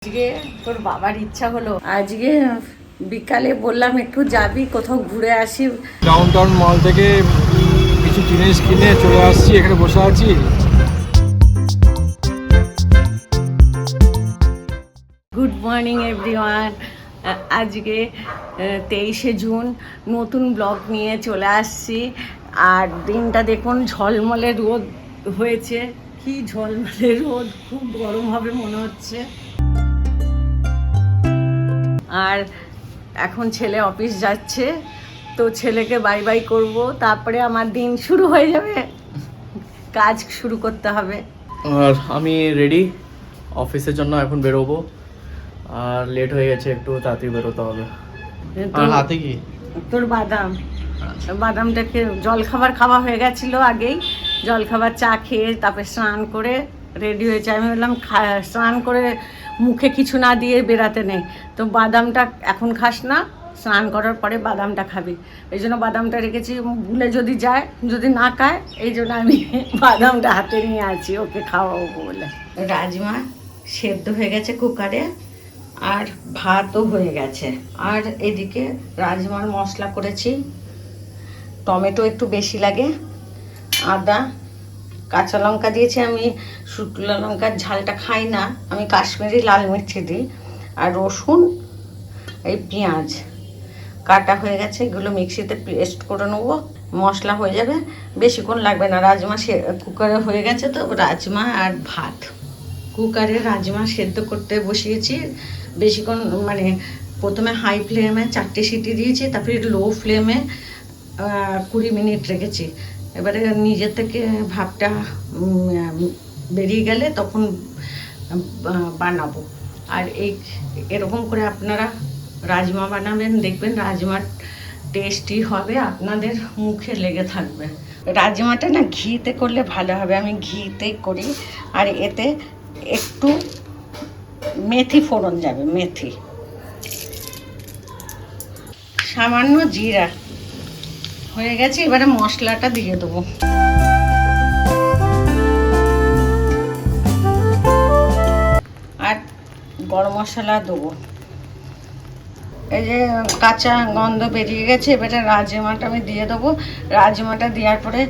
আজকে তোর বাবার ইচ্ছা হলো, আজকে বিকালে বললাম একটু যাবি কোথাও ঘুরে আসি। ডাউনটাউন মল থেকে কিছু জিনিস কিনে চলে আসছি, এখানে বসে আছি। Good morning everyone. আজকে 23শে জুন, নতুন ব্লগ নিয়ে চলে আসছি। আর দিনটা দেখুন, ঝলমলে রোদ হয়েছে। কি ঝলমলে রোদ, খুব গরম হবে মনে হচ্ছে। আর এখন ছেলে অফিস যাচ্ছে, তো ছেলেকে বাই বাই করব, তারপরে আমার দিন শুরু হয়ে যাবে, কাজ শুরু করতে হবে। আর আমি রেডি অফিসের জন্য, এখন বেরোবো। আর লেট হয়ে গেছে, একটু তাড়াতাড়ি বেরোতে হবে। আর হাতে কি তোর বাদাম, বাদামটাকে জলখাবার খাওয়া হয়ে গেছিলো আগেই। জলখাবার চা খেয়ে তারপরে স্নান করে রেডি হয়েছে। আমি বললাম স্নান করে মুখে কিছু না দিয়ে বেরাতে নেই, তো বাদামটা এখন খাস না, স্নান করার পরে বাদামটা খাবি। এই জন্য বাদামটা রেখেছি, ভুলে যদি যায়, যদি না খায়, এই জন্য আমি বাদামটা হাতে নিয়ে আছি ওকে খাওয়াবো বলে। রাজমা সেদ্ধ হয়ে গেছে কুকারে, আর ভাতও হয়ে গেছে। আর এদিকে রাজমার মশলা করেছি, টমেটো একটু বেশি লাগে, আদা, কাঁচা লঙ্কা দিয়েছি। আমি শুকনো লঙ্কার ঝালটা খাই না, আমি কাশ্মীরি লাল মির্চি দিই। আর রসুন, এই পেঁয়াজ কাটা হয়ে গেছে, এগুলো মিক্সিতে পেস্ট করে নেবো, মশলা হয়ে যাবে, বেশিক্ষণ লাগবে না। রাজমা কুকারে হয়ে গেছে, তো রাজমা আর ভাত। কুকারে রাজমা সেদ্ধ করতে বসিয়েছি, বেশিক্ষণ মানে প্রথমে হাই ফ্লেমে 4টে সিটি দিয়েছি, তারপরে লো ফ্লেমে 20 মিনিট রেখেছি। এবারে নিজে থেকে ভাপটা বেরিয়ে গেলে তখন বানাবো। আর এরকম করে আপনারা রাজমা বানাবেন, দেখবেন রাজমার টেস্টি হবে, আপনাদের মুখে লেগে থাকবে। রাজমাটা না ঘিতে করলে ভালো হবে, আমি ঘিতেই করি। আর এতে একটু মেথি ফোড়ন যাবে, মেথি, সামান্য জিরা হয়ে গেছে। এবারে মশলাটা দিয়ে দেবো। আর গরম মশলা দেবো। এই যে কাঁচা গন্ধ বেরিয়ে গেছে, এবারে রাজমাটা আমি দিয়ে দেবো। রাজমাটা দেওয়ার পরে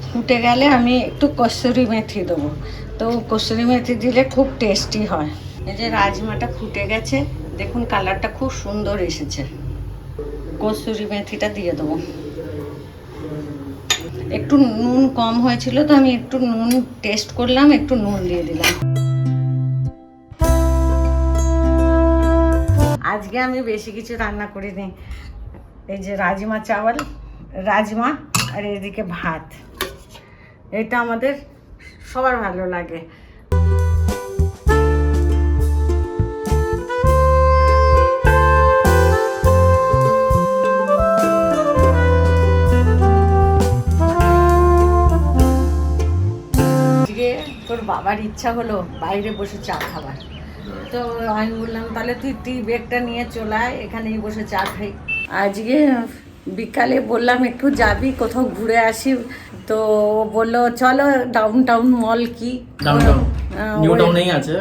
ফুটে গেলে আমি একটু কসুরি মেথি দেবো, তো কসুরি মেথি দিলে খুব টেস্টি হয়। এই যে রাজমাটা ফুটে গেছে, দেখুন কালারটা খুব সুন্দর এসেছে। কসুরি মেথিটা দিয়ে দেবো। একটু নুন কম হয়েছিল, তো আমি একটু নুন টেস্ট করলাম, একটু নুন দিয়ে দিলাম। আজকে আমি বেশি কিছু রান্না করিনি। এই যে রাজমা চাওয়াল, রাজমা, আর এদিকে ভাত। এটা আমাদের সবার ভালো লাগে। তোর বাবার ইচ্ছা হলো বাইরে বসে চা খাবার, তো আমি বললাম তাহলে তুই টি ব্যাগটা নিয়ে চলে আয়, এখানেই বসে চা খাই। আজকে বিকালে বললাম একটু যাবি কোথাও ঘুরে আসি, তো বললো চলো ডাউনটাউন মল। কি নিউটাউনেই আছে,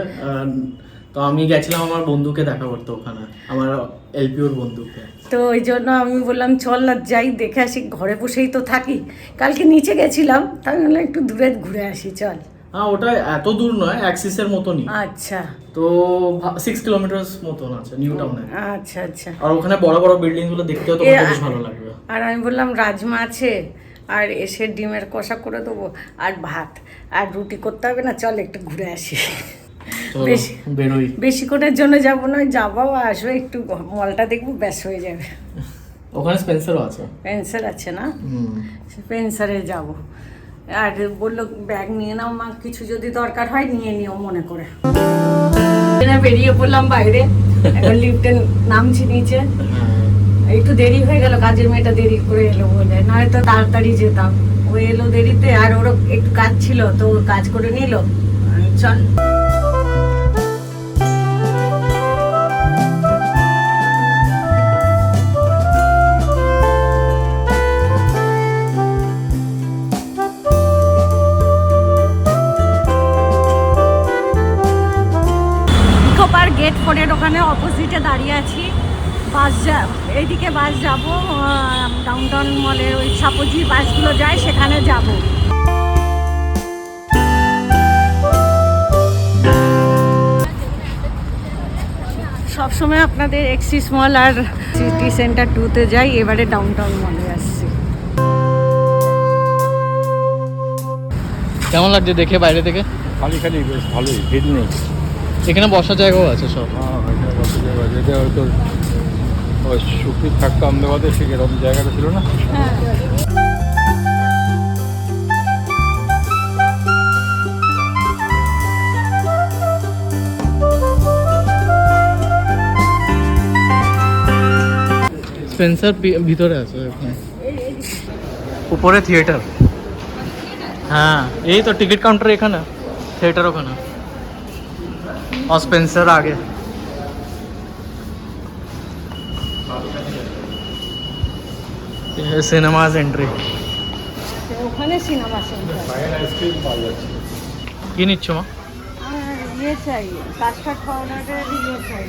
তো আমি গেছিলাম আমার বন্ধুকে দেখা করতে ওখানে, আমার এলপিওর বন্ধুকে। তো ওই জন্য আমি বললাম চল না যাই, দেখে আসি, ঘরে বসেই তো থাকি। কালকে নিচে গেছিলাম, তাই বললাম একটু দূরে ঘুরে আসি চল। হ্যাঁ, ওটা এত দূর নয়, অ্যাক্সিসের মতনই। আচ্ছা, তো 6 কিলোমিটার মতন আছে নিউটাউনে। আচ্ছা আচ্ছা। আর ওখানে বড় বড় বিল্ডিং গুলো দেখতেও তো বেশ ভালো লাগবে। আর আমি বললাম রাজমা আছে, আর এসে ডিমের কষা করে দেবো, আর ভাত, আর রুটি করতে হবে না, চল একটু ঘুরে আসি। বেশিক্ষণের জন্য যাবো না, যাবো আসবো, একটু মলটা দেখবো, ব্যাস হয়ে যাবে। ওখানে স্পেন্সারও আছে। স্পেন্সার আছে না, স্পেন্সারে যাব। আর বললো ব্যাগ নিয়ে নাও মা, কিছু যদি দরকার হয় নিয়ে নিও মনে করে। বেরিয়ে পড়লাম বাইরে, এখন লিফটে নামছি নিচে। একটু দেরি হয়ে গেল, কাজের মেয়েটা দেরি করে এলো বলে, নয়তো তাড়াতাড়ি যেতাম। ও এলো দেরিতে, আর ওরও একটু কাজ ছিল, তো কাজ করে নিল। চল। গেট মোড়ের ওখানে অপোজিটে দাঁড়িয়ে আছি। এইদিকে বাস যাব ডাউনটাউন মলের ওই সাপোজি বাসগুলো যায় সেখানে যাব। সবসময় আপনাদের এক্সিস মল আর সিটি সেন্টার 2-তে যাই, এবারে ডাউনটাউন মলে আসছি। কেমন লাগছে দেখে বাইরে থেকে? খালি খালি বেশ ভালোই, ভিড় নেই। এখানে বসার জায়গাও আছে সব। হ্যাঁ, এখানে বসে যাওয়া যেটা হয়তো সুখীর থাকতো আহমেদাবাদে, সেরকম জায়গাটা ছিল না। স্পেন্সার ভিতরে আছে ওখানে, উপরে থিয়েটার। হ্যাঁ, এই তো টিকিট কাউন্টার এখানে, থিয়েটার ওখানে, और स्पेंसर आगे। Cinemas entry. ওখানে সিনেমা সেন্টার। আইসক্রিম পাওয়া যাচ্ছে। কি নিচ্ছ মা? ইয়ে চাই, কাস্টার্ড পাউডারের ইয়ে চাই।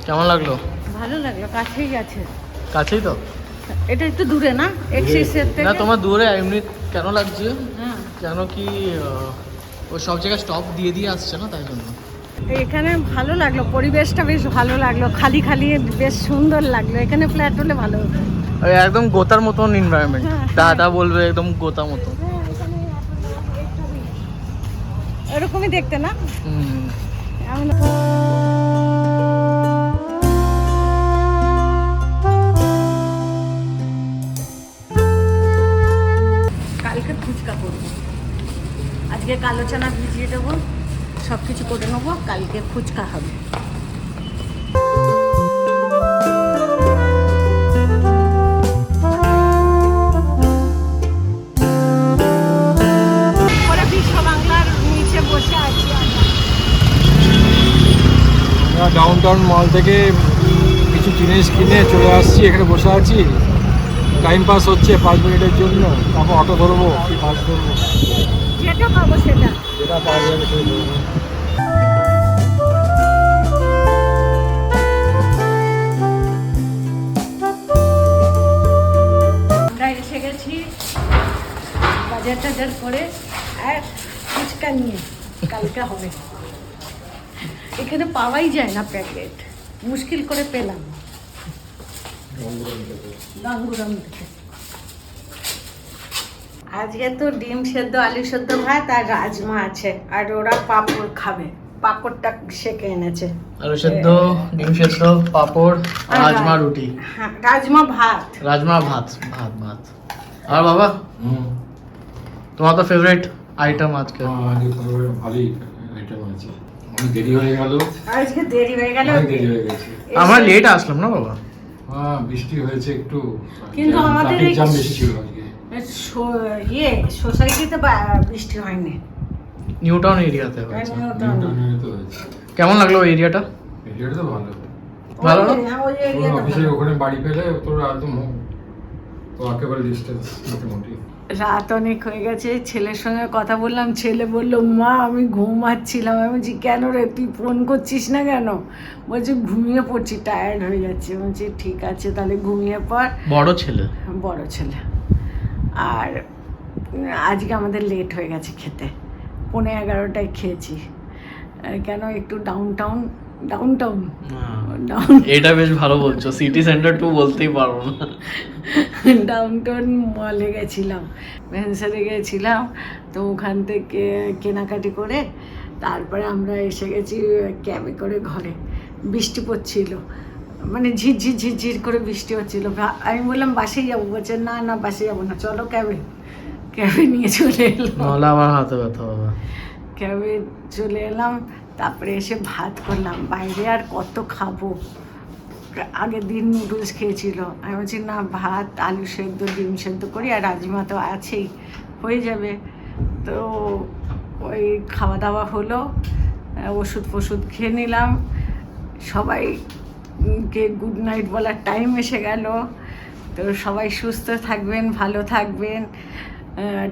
কেমন লাগলো? ভালো লাগলো, কাছেই আছে। কাছেই তো? এটা একটু দূরে না এক্সিসের থেকে? না, তোমার দূরে এমনি কেন লাগছে? হ্যাঁ, কেন কি ও সব জায়গায় স্টপ দিয়ে দিয়ে আসছে না, তাই জন্য। এখানে ভালো লাগলো, পরিবেশটা বেশ ভালো লাগলো, খালি খালি বেশ সুন্দর লাগলো। এখানে ফ্ল্যাট হলে ভালো হতো। ওই একদম গোতার মতন এনভায়রনমেন্ট, দাদা বলবে একদম গোতা মতো। এরকমই দেখতে না? কালকে ফুচকা করবো, আজকে কালো চানা ভিজিয়ে দেবো, সব কিছু করে নেবো, কালকে ফুচকা হবে। ডাউনটাউন মল থেকে কিছু জিনিস কিনে চলে আসছি, এখানে বসে আছি, টাইম পাস হচ্ছে 5 মিনিটের জন্য। তারপর অটো ধরবো কি বাস ধরবো, যেটা পাবো সেটা যেটা পাওয়া যাবে সেই ধরবো। আমরা এসে গেছি বাজার টাজার করে, আর ফুচকা নিয়ে কালকে হবে। এখানে পাওয়াই যায় না প্যাকেট, মুশকিল করে পেলাম গাঙ্গুরাম থেকে। আজকে তো ডিম সেদ্ধ, আলু সেদ্ধ ভাত আর রাজমা আছে, আর ওরা পাঁপড় খাবে, পাঁপড়টা সেকে এনেছে। আলু সেদ্ধ, ডিম সেদ্ধ, পাঁপড়, রাজমা রুটি। হ্যাঁ, রাজমা ভাত। রাজমা ভাত, ভাত ভাত। আর বাবা, তোমার তো ফেভারিট আইটেম আজকে। ভালোই আইটেম আছে। অনেক দেরি হয়ে গেল, আজকে দেরি হয়ে গেল, দেরি হয়ে গেছে। আমরা লেট আসলাম না বাবা। হ্যাঁ, বৃষ্টি হয়েছে একটু, কিন্তু আমাদের ট্রাফিক জ্যাম বেশি ছিল আজকে। সোসাইটিতে বৃষ্টি হয়নি, নিউটাউন এরিয়াতে হয়েছে। নিউটাউনে তো হয়েছে। কেমন লাগলো ওই এরিয়াটা? এরিয়াটা তো ভালো। ভালো না? অফিসের ওখানে বাড়ি পেলে তোর একদম তো একেবারে ডিস্টেন্স মোটামুটি। রাত অনেক হয়ে গেছে, ছেলের সঙ্গে কথা বললাম, ছেলে বললো মা আমি ঘুমাচ্ছিলাম। আমি বলছি কেন রে, তুই ফোন করছিস না কেন? বলছি ঘুমিয়ে পড়ছি, টায়ার্ড হয়ে যাচ্ছে। বলছি ঠিক আছে তাহলে ঘুমিয়ে পড়। বড় ছেলে? বড় ছেলে। আর আজকে আমাদের লেট হয়ে গেছে খেতে, 11:15টায় খেয়েছি। কেন একটু ডাউনটাউন এটা বেশ ভালো বলছো, সিটি সেন্টার 2 বলতেই পারবো না। ডাউনটাউন মলে গেছিলাম, ভেন্সারে গেছিলাম, তো ওখান থেকে কেনাকাটি করে তারপরে আমরা এসে গেছি ক্যাবে করে ঘরে। বৃষ্টি পড়ছিল, মানে ঝিরঝির করে বৃষ্টি হচ্ছিল। আমি বললাম বাসেই যাবো, বলছে না না বাসে যাবো না, চলো ক্যাবে নিয়ে চলে এলাম। নাহলে আমার হাতে ব্যথা হবে। ক্যাবে চলে এলাম, তারপরে এসে ভাত করলাম। বাইরে আর কত খাবো, আগের দিন নুডলস খেয়েছিল। আমি বলছি না, ভাত আলু সেদ্ধ ডিম সেদ্ধ করি, আর রাজমা তো আছেই, হয়ে যাবে। তো ওই খাওয়া দাওয়া হলো, ওষুধ ফষুধ খেয়ে নিলাম। সবাইকে গুড নাইট বলার টাইম এসে গেল। তো সবাই সুস্থ থাকবেন, ভালো থাকবেন,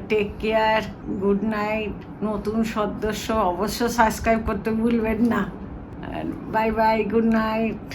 টেক কেয়ার, গুড নাইট। নতুন সদস্য অবশ্য সাবস্ক্রাইব করতে ভুলবেন না। Bye bye, good night.